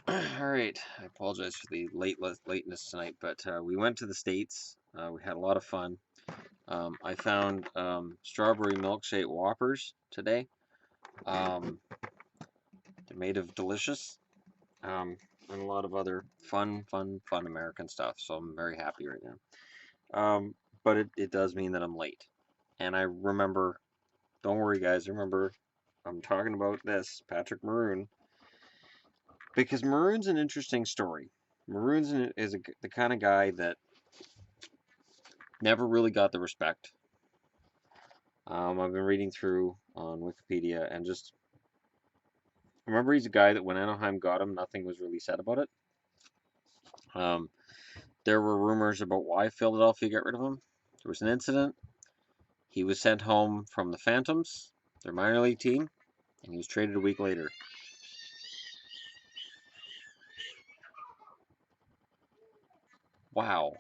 Alright, I apologize for the lateness tonight, but we went to the States. We had a lot of fun. I found strawberry milkshake Whoppers today. Um, they're made of delicious and a lot of other fun American stuff, so I'm very happy right now. But it does mean that I'm late. And I remember, don't worry guys, remember I'm talking about this, Patrick Maroon, because Maroon's an interesting story. Maroon's the kind of guy that never really got the respect. I've been reading through on Wikipedia and just remember he's a guy that when Anaheim got him, nothing was really said about it. Um, there were rumors about why Philadelphia got rid of him. There was an incident. He was sent home from the Phantoms, their minor league team, and he was traded a week later. Wow.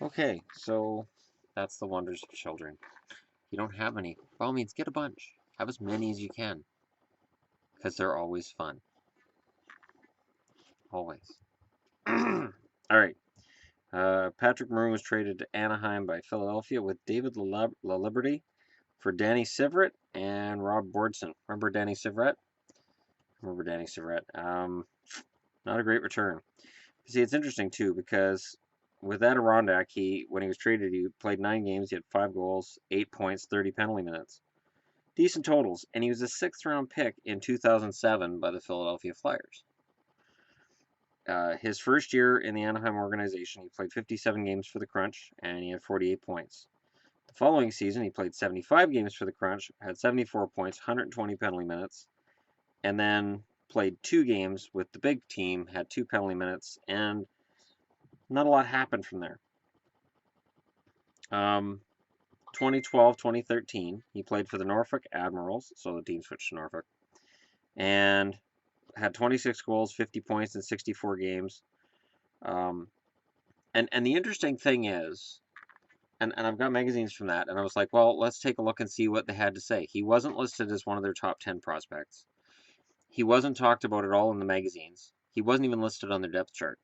Okay, so that's the wonders of children. You don't have any. By all means, get a bunch. Have as many as you can, because they're always fun. Always. All right. Patrick Maroon was traded to Anaheim by Philadelphia with David LaLiberty for Danny Syvret and Rob Bordson. Remember Danny Syvret? Remember Danny Syvret. Not a great return. See, it's interesting too because with that Adirondack, when he was traded, he played 9 games. He had 5 goals, 8 points, 30 penalty minutes, decent totals, and he was a sixth-round pick in 2007 by the Philadelphia Flyers. His first year in the Anaheim organization, he played 57 games for the Crunch, and he had 48 points. The following season, he played 75 games for the Crunch, had 74 points, 120 penalty minutes, and then played 2 games with the big team, had 2 penalty minutes, and not a lot happened from there. 2012, 2013, he played for the Norfolk Admirals, so the team switched to Norfolk, and had 26 goals, 50 points in 64 games. And the interesting thing is, and I've got magazines from that, and I was like, well, let's take a look and see what they had to say. He wasn't listed as one of their top 10 prospects. He wasn't talked about at all in the magazines. He wasn't even listed on their depth chart.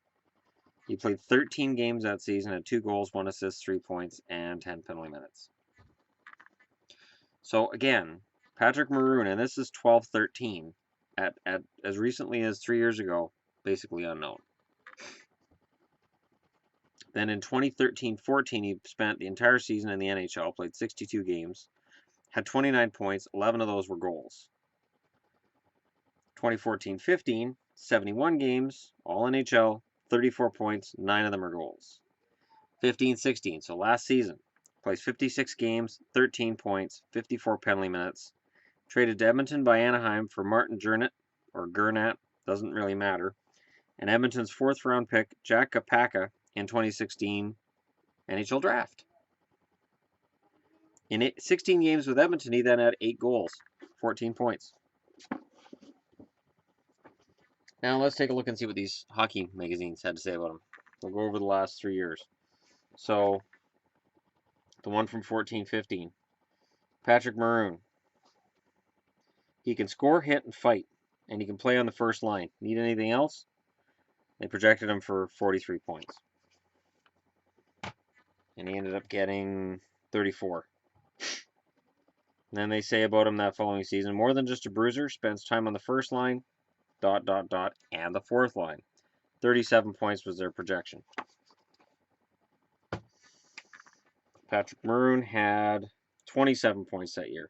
He played 13 games that season, had 2 goals, 1 assist, 3 points, and 10 penalty minutes. So again, Patrick Maroon, and this is 12-13, at as recently as 3 years ago, basically unknown. Then in 2013-14, he spent the entire season in the NHL, played 62 games, had 29 points, 11 of those were goals. 2014-15, 71 games, all NHL, 34 points, 9 of them are goals. 15-16, so last season, plays 56 games, 13 points, 54 penalty minutes. Traded to Edmonton by Anaheim for Martin Gernat, doesn't really matter. And Edmonton's 4th-round pick, Jack Kapaka, in 2016 NHL Draft. In 16 games with Edmonton, he then had 8 goals, 14 points. Now let's take a look and see what these hockey magazines had to say about him. We'll go over the last 3 years. So, the one from 14-15. Patrick Maroon. He can score, hit, and fight, and he can play on the first line. Need anything else? They projected him for 43 points. And he ended up getting 34. And then they say about him that following season, more than just a bruiser, spends time on the first line, ... and the 4th line. 37 points was their projection. Patrick Maroon had 27 points that year.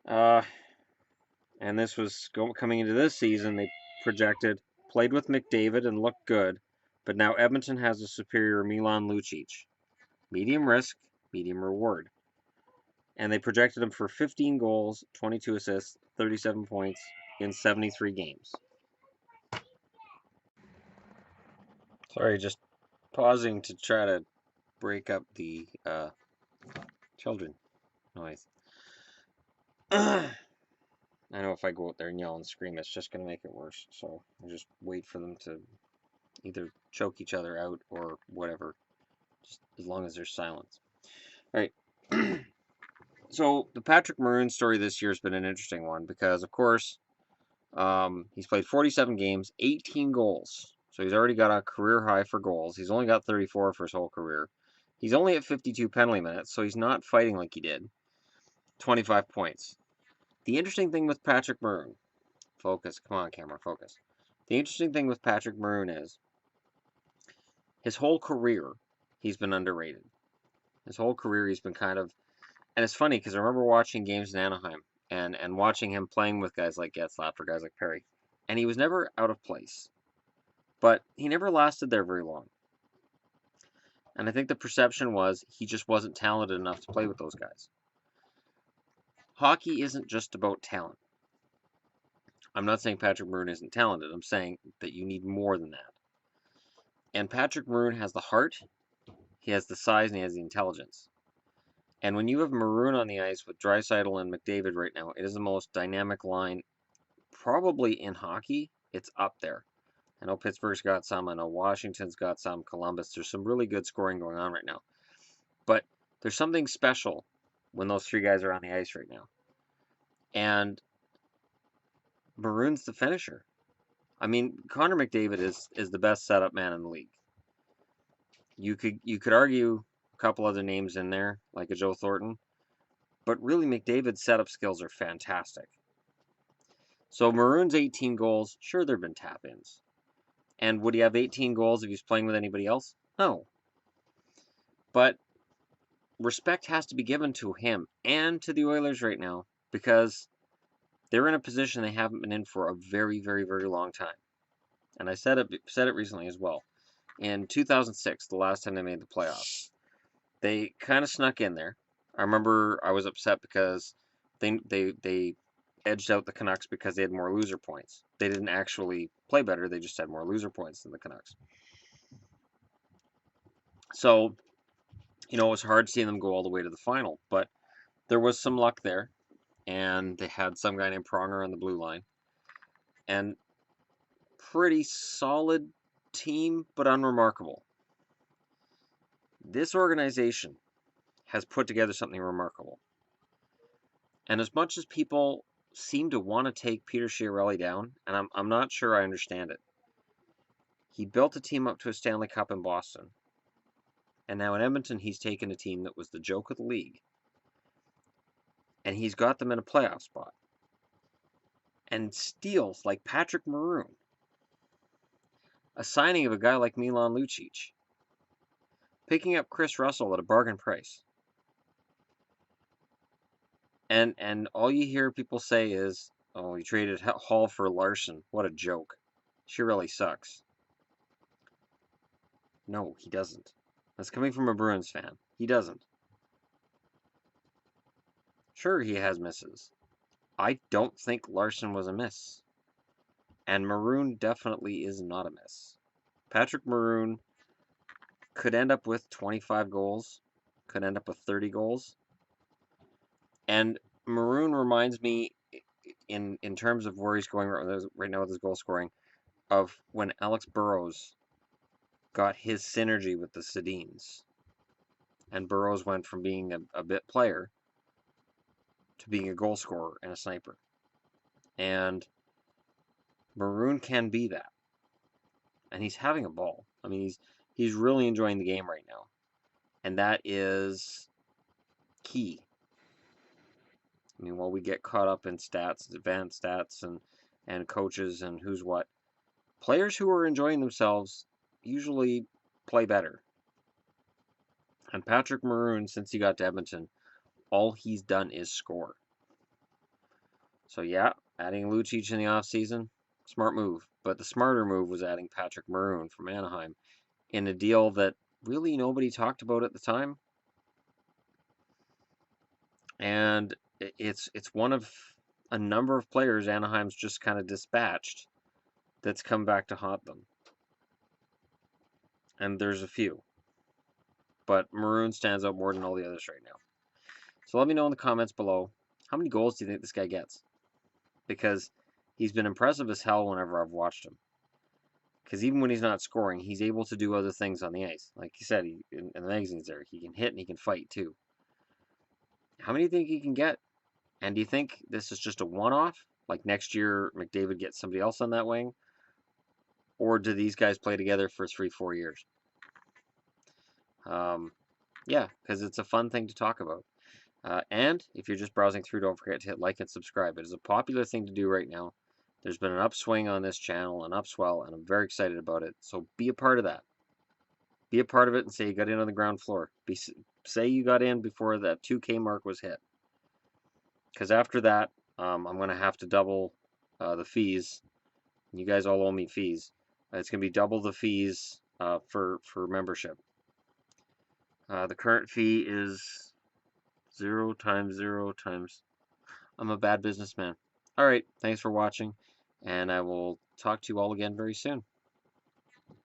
And this was coming into this season, they projected, played with McDavid and looked good, but now Edmonton has a superior Milan Lucic. Medium risk, medium reward. And they projected him for 15 goals, 22 assists, 37 points in 73 games. Sorry, just pausing to try to break up the children noise. I know if I go out there and yell and scream, it's just going to make it worse. So I just wait for them to either choke each other out or whatever, just as long as there's silence. Right. So the Patrick Maroon story this year has been an interesting one because, of course, he's played 47 games, 18 goals. So he's already got a career high for goals. He's only got 34 for his whole career. He's only at 52 penalty minutes, so he's not fighting like he did. 25 points. The interesting thing with Patrick Maroon, focus, come on, camera, focus. The interesting thing with Patrick Maroon is his whole career, he's been underrated. His whole career, he's been kind of, and it's funny because I remember watching games in Anaheim and watching him playing with guys like Getzlaf or guys like Perry, and he was never out of place, but he never lasted there very long. And I think the perception was he just wasn't talented enough to play with those guys. Hockey isn't just about talent. I'm not saying Patrick Maroon isn't talented. I'm saying that you need more than that. And Patrick Maroon has the heart, he has the size, and he has the intelligence. And when you have Maroon on the ice with Draisaitl and McDavid right now, it is the most dynamic line probably in hockey. It's up there. I know Pittsburgh's got some. I know Washington's got some. Columbus. There's some really good scoring going on right now. But there's something special when those three guys are on the ice right now. And Maroon's the finisher. I mean, Connor McDavid is the best setup man in the league. You could argue a couple other names in there, like a Joe Thornton, but really McDavid's setup skills are fantastic. So Maroon's 18 goals, sure there've been tap-ins. And would he have 18 goals if he's playing with anybody else? No. But respect has to be given to him and to the Oilers right now because they're in a position they haven't been in for a very, very, very long time. And I said it recently as well. In 2006, the last time they made the playoffs, they kind of snuck in there. I remember I was upset because they edged out the Canucks because they had more loser points. They didn't actually play better, they just had more loser points than the Canucks. So, it was hard seeing them go all the way to the final, but there was some luck there, and they had some guy named Pronger on the blue line. And pretty solid team, but unremarkable. This organization has put together something remarkable. And as much as people seem to want to take Peter Chiarelli down, and I'm not sure I understand it, he built a team up to a Stanley Cup in Boston. And now in Edmonton, he's taken a team that was the joke of the league. And he's got them in a playoff spot. And steals like Patrick Maroon, a signing of a guy like Milan Lucic, picking up Chris Russell at a bargain price. And all you hear people say is, "Oh, he traded Hall for Larson. What a joke. She really sucks." No, he doesn't. That's coming from a Bruins fan. He doesn't. Sure, he has misses. I don't think Larson was a miss. And Maroon definitely is not a miss. Patrick Maroon could end up with 25 goals, could end up with 30 goals. And Maroon reminds me, in terms of where he's going right now with his goal scoring, of when Alex Burrows got his synergy with the Sedins. And Burrows went from being a bit player to being a goal scorer and a sniper. And Maroon can be that. And he's having a ball. I mean, he's really enjoying the game right now. And that is key. I mean, while we get caught up in stats, advanced stats, and coaches and who's what, players who are enjoying themselves usually play better. And Patrick Maroon, since he got to Edmonton, all he's done is score. So yeah, adding Lucic in the offseason, smart move. But the smarter move was adding Patrick Maroon from Anaheim in a deal that really nobody talked about at the time. And it's one of a number of players Anaheim's just kind of dispatched that's come back to haunt them. And there's a few. But Maroon stands out more than all the others right now. So let me know in the comments below, how many goals do you think this guy gets? Because he's been impressive as hell whenever I've watched him. Because even when he's not scoring, he's able to do other things on the ice. Like you said, in the magazines there, he can hit and he can fight too. How many do you think he can get? And do you think this is just a one-off? Like next year, McDavid gets somebody else on that wing? Or do these guys play together for 3, 4 years? Um, yeah, because it's a fun thing to talk about. And if you're just browsing through, don't forget to hit like and subscribe. It is a popular thing to do right now. There's been an upswing on this channel, an upswell, and I'm very excited about it. So be a part of that. Be a part of it and say you got in on the ground floor. Say you got in before that 2K mark was hit. Because after that, I'm going to have to double the fees. You guys all owe me fees. It's going to be double the fees for membership. The current fee is 0 times 0 times. I'm a bad businessman. All right, thanks for watching, and I will talk to you all again very soon.